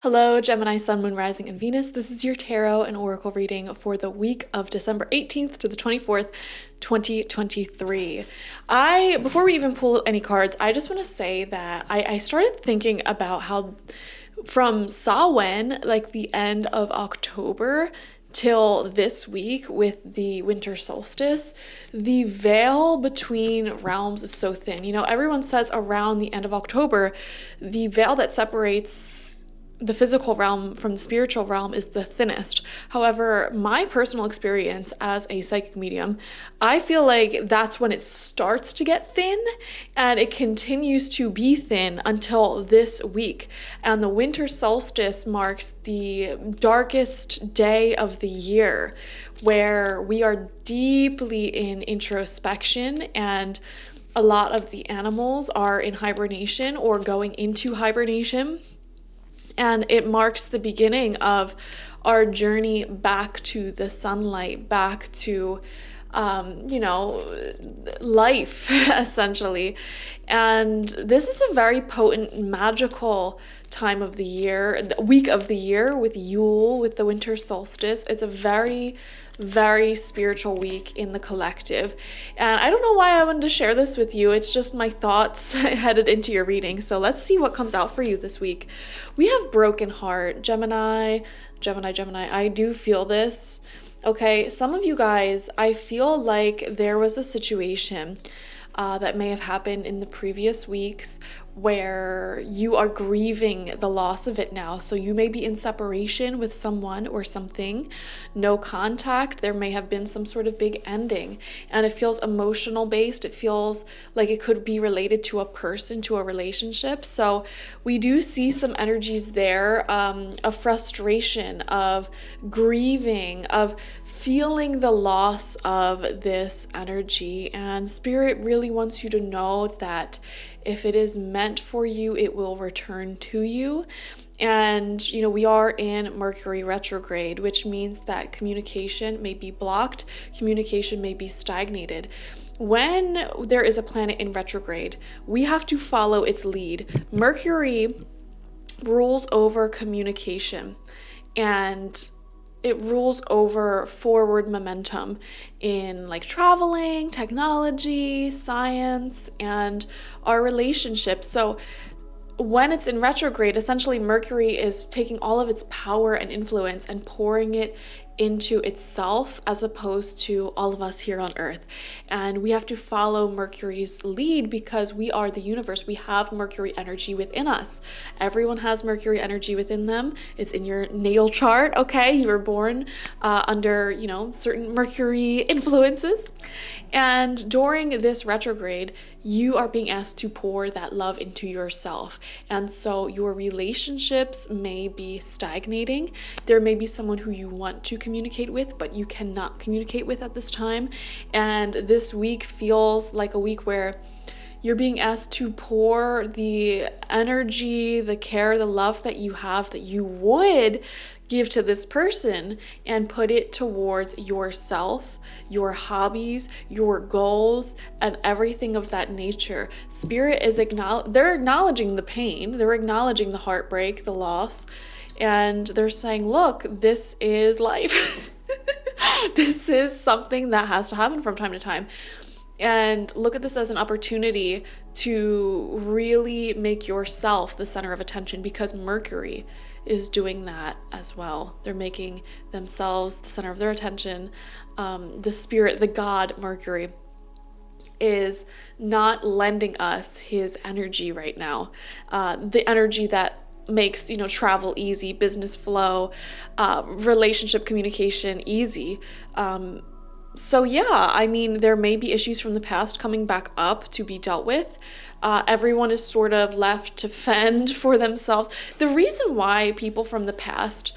Hello, Gemini, Sun, Moon, Rising, and Venus. This is your tarot and oracle reading for the week of December 18th to the 24th, 2023. Before we even pull any cards, I just want to say that I started thinking about how from Samhain, like the end of October, till this week with the winter solstice, the veil between realms is so thin. You know, everyone says around the end of October, the veil that separates the physical realm from the spiritual realm is the thinnest. However, my personal experience as a psychic medium, I feel like that's when it starts to get thin and it continues to be thin until this week. And the winter solstice marks the darkest day of the year where we are deeply in introspection, and a lot of the animals are in hibernation or going into hibernation. And it marks the beginning of our journey back to the sunlight, back to, life, essentially. And this is a very potent, magical time of the year, the week of the year with Yule, with the winter solstice. It's a very, very spiritual week in the collective. And I don't know why I wanted to share this with you. It's just my thoughts headed into your reading. So let's see what comes out for you this week. We have broken heart, Gemini. I do feel this. Okay, some of you guys, I feel like there was a situation that may have happened in the previous weeks where you are grieving the loss of it now. So you may be in separation with someone or something, no contact. There may have been some sort of big ending, and it feels emotional based. It feels like it could be related to a person, to a relationship. So we do see some energies there, of frustration, of grieving, of feeling the loss of this energy. And Spirit really wants you to know that if it is meant for you, it will return to you. And, we are in Mercury retrograde, which means that communication may be blocked, communication may be stagnated. When there is a planet in retrograde, we have to follow its lead. Mercury rules over communication, and it rules over forward momentum in like traveling, technology, science, and our relationships. So when it's in retrograde, essentially Mercury is taking all of its power and influence and pouring it into itself as opposed to all of us here on Earth. And we have to follow Mercury's lead because we are the universe. We have Mercury energy within us. Everyone has Mercury energy within them. It's in your natal chart, okay? You were born under, certain Mercury influences. And during this retrograde, you are being asked to pour that love into yourself. And so your relationships may be stagnating. There may be someone who you want to communicate with, but you cannot communicate with at this time. And this week feels like a week where you're being asked to pour the energy, the care, the love that you have, that you would give to this person, and put it towards yourself, your hobbies, your goals, and everything of that nature. Spirit is they're acknowledging the pain, they're acknowledging the heartbreak, the loss, and they're saying, look, this is life. This is something that has to happen from time to time. And look at this as an opportunity to really make yourself the center of attention, because Mercury is doing that as well. They're making themselves the center of their attention. The spirit, the god Mercury, is not lending us his energy right now. The energy that makes travel easy, business flow, relationship communication easy. So yeah, there may be issues from the past coming back up to be dealt with. Everyone is sort of left to fend for themselves. The reason why people from the past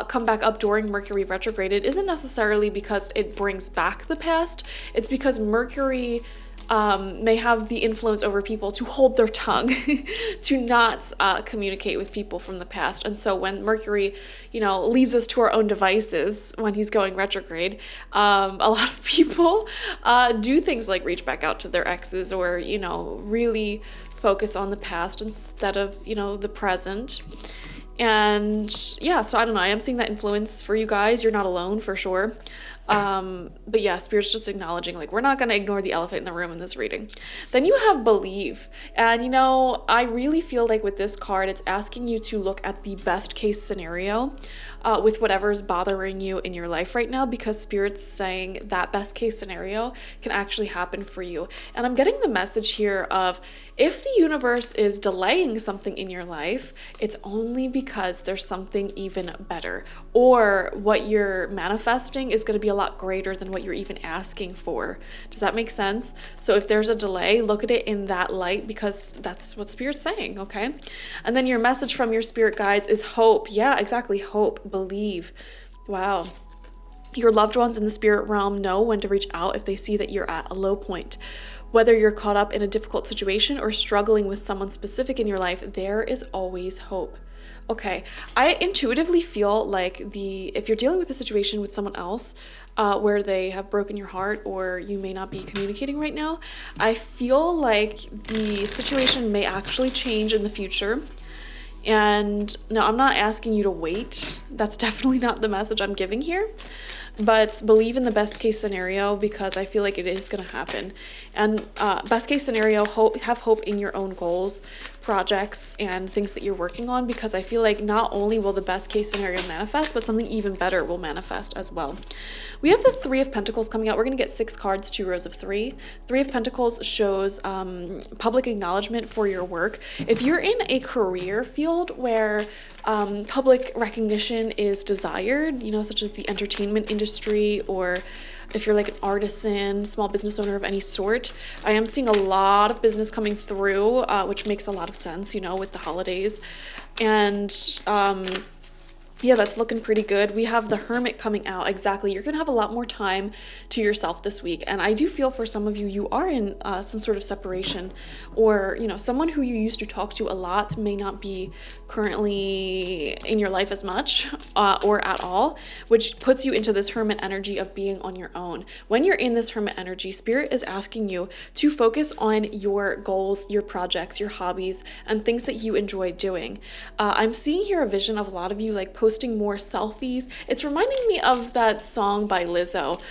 come back up during Mercury retrograde, it isn't necessarily because it brings back the past. It's because Mercury may have the influence over people to hold their tongue, to not communicate with people from the past. And so when Mercury, leaves us to our own devices when he's going retrograde, a lot of people do things like reach back out to their exes, or, really focus on the past instead of, the present. And yeah, so I don't know. I am seeing that influence for you guys. You're not alone for sure. But yeah, Spirit's just acknowledging, like, we're not going to ignore the elephant in the room in this reading. Then you have believe. And, you know, I really feel like with this card, it's asking you to look at the best case scenario with whatever's bothering you in your life right now, because Spirit's saying that best case scenario can actually happen for you. And I'm getting the message here of, if the universe is delaying something in your life, it's only because there's something even better, or what you're manifesting is going to be a lot greater than what you're even asking for. Does that make sense? So if there's a delay, look at it in that light, because that's what Spirit's saying, okay? And then your message from your spirit guides is hope. Yeah, exactly. Hope, believe. Wow. Your loved ones in the spirit realm know when to reach out if they see that you're at a low point. Whether you're caught up in a difficult situation or struggling with someone specific in your life, there is always hope. Okay, I intuitively feel like if you're dealing with a situation with someone else where they have broken your heart, or you may not be communicating right now, I feel like the situation may actually change in the future. And no, I'm not asking you to wait. That's definitely not the message I'm giving here. But believe in the best case scenario, because I feel like it is going to happen. And best case scenario, have hope in your own goals, projects, and things that you're working on, because I feel like not only will the best case scenario manifest, but something even better will manifest as well. We have the Three of Pentacles coming out. We're going to get 6 cards, 2 rows of 3. Three of Pentacles shows public acknowledgement for your work. If you're in a career field where public recognition is desired, you know, such as the entertainment industry, or if you're like an artisan, small business owner of any sort, I am seeing a lot of business coming through, which makes a lot of sense, you know, with the holidays. And yeah, that's looking pretty good. We have the Hermit coming out. Exactly. You're going to have a lot more time to yourself this week. And I do feel for some of you, you are in some sort of separation, or, you know, someone who you used to talk to a lot may not be currently in your life as much or at all, which puts you into this Hermit energy of being on your own. When you're in this Hermit energy, Spirit is asking you to focus on your goals, your projects, your hobbies, and things that you enjoy doing. I'm seeing here a vision of a lot of you like posting more selfies. It's reminding me of that song by Lizzo.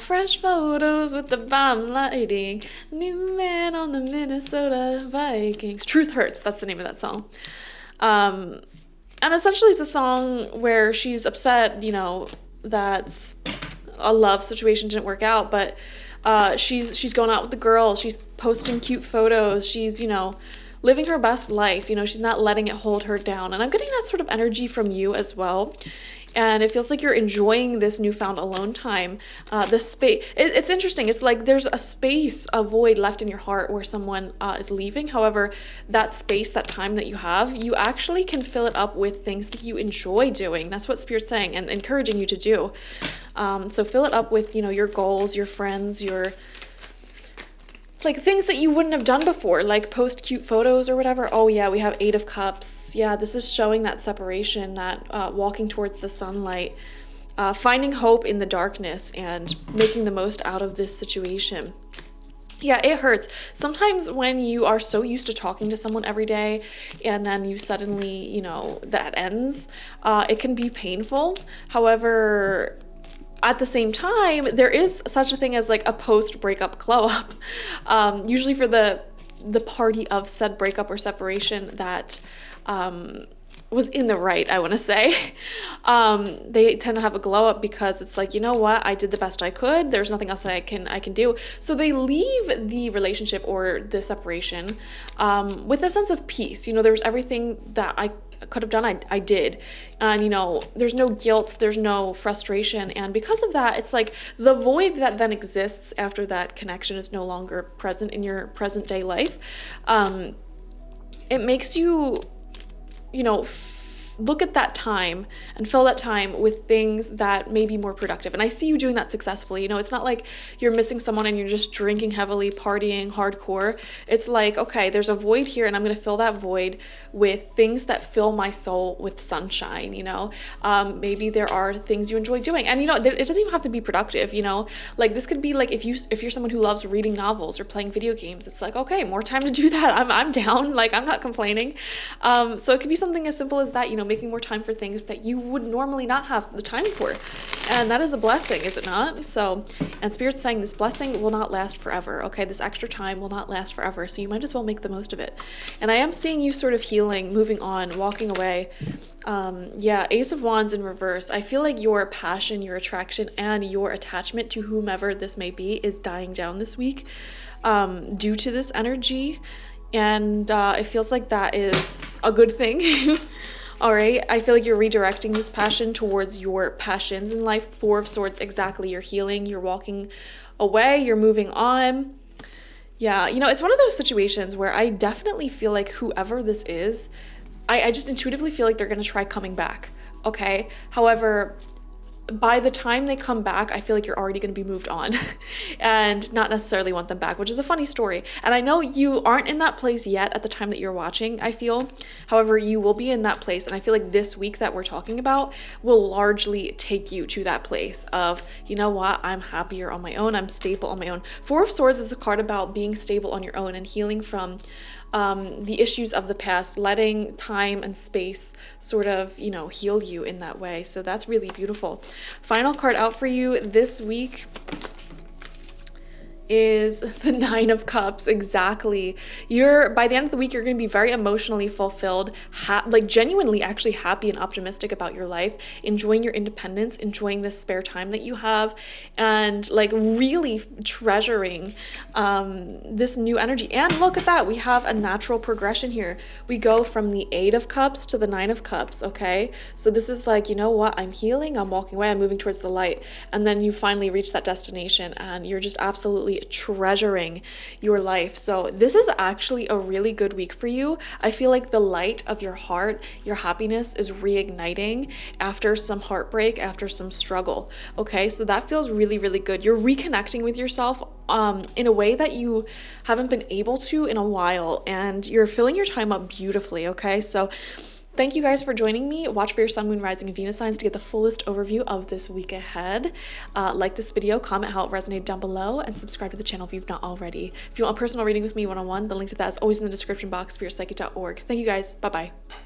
Fresh photos with the bomb lighting. New man on the Minnesota Vikings. Truth Hurts, that's the name of that song. And essentially it's a song where she's upset, you know, that a love situation didn't work out, but she's going out with the girls, she's posting cute photos, she's, you know, living her best life, you know, she's not letting it hold her down. And I'm getting that sort of energy from you as well. And it feels like you're enjoying this newfound alone time. This space, it's interesting. It's like there's a space, a void left in your heart where someone is leaving. However, that space, that time that you have, you actually can fill it up with things that you enjoy doing. That's what Spirit's saying and encouraging you to do. So fill it up with, you know, your goals, your friends, your like things that you wouldn't have done before, like post cute photos or whatever. Oh yeah, we have 8 of Cups. Yeah, this is showing that separation, that walking towards the sunlight, finding hope in the darkness, and making the most out of this situation. Yeah, it hurts. Sometimes when you are so used to talking to someone every day and then you suddenly, you know, that ends, it can be painful. However, at the same time, there is such a thing as like a post-breakup glow-up. Usually for the party of said breakup or separation that was in the right, I want to say. They tend to have a glow-up because it's like, you know what, I did the best I could. There's nothing else I can do. So they leave the relationship or the separation with a sense of peace. You know, there was everything that I could have done, I did. And, you know, there's no guilt, there's no frustration. And because of that, it's like the void that then exists after that connection is no longer present in your present day life. It makes you, you know, look at that time and fill that time with things that may be more productive. And I see you doing that successfully. You know, it's not like you're missing someone and you're just drinking heavily, partying hardcore. It's like, okay, there's a void here and I'm going to fill that void with things that fill my soul with sunshine, you know. Maybe there are things you enjoy doing. And, you know, it doesn't even have to be productive, you know. Like this could be like if you're someone who loves reading novels or playing video games, it's like, okay, more time to do that. I'm down. Like I'm not complaining. So it could be something as simple as that, you know, making more time for things that you would normally not have the time for. And that is a blessing, is it not? So, and Spirit's saying this blessing will not last forever, okay? This extra time will not last forever, so you might as well make the most of it. And I am seeing you sort of healing, moving on, walking away. Yeah, Ace of Wands in reverse. I feel like your passion, your attraction, and your attachment to whomever this may be is dying down this week due to this energy. And it feels like that is a good thing. All right, I feel like you're redirecting this passion towards your passions in life. Four of Swords, exactly. You're healing, you're walking away, you're moving on. Yeah, you know, it's one of those situations where I definitely feel like whoever this is, I just intuitively feel like they're going to try coming back, okay? However, by the time they come back, I feel like you're already going to be moved on and not necessarily want them back, which is a funny story. And I know you aren't in that place yet at the time that you're watching, I feel. However, you will be in that place. And I feel like this week that we're talking about will largely take you to that place of, you know what, I'm happier on my own. I'm stable on my own. Four of Swords is a card about being stable on your own and healing from the issues of the past, letting time and space sort of, you know, heal you in that way. So that's really beautiful. Final card out for you this week is the Nine of Cups. Exactly. By the end of the week, you're going to be very emotionally fulfilled, like genuinely actually happy and optimistic about your life, enjoying your independence, enjoying this spare time that you have, and like really treasuring this new energy. And look at that. We have a natural progression here. We go from the Eight of Cups to the Nine of Cups, okay? So this is like, you know what? I'm healing, I'm walking away, I'm moving towards the light. And then you finally reach that destination and you're just absolutely treasuring your life. So this is actually a really good week for you. I feel like the light of your heart, your happiness is reigniting after some heartbreak, after some struggle. Okay, so that feels really, really good. You're reconnecting with yourself in a way that you haven't been able to in a while, and you're filling your time up beautifully. Okay, so thank you guys for joining me. Watch for your sun, moon, rising, and Venus signs to get the fullest overview of this week ahead. Like this video, comment how it resonated down below, and subscribe to the channel if you've not already. If you want a personal reading with me one-on-one, the link to that is always in the description box, spiritpsychic.org. Thank you guys. Bye-bye.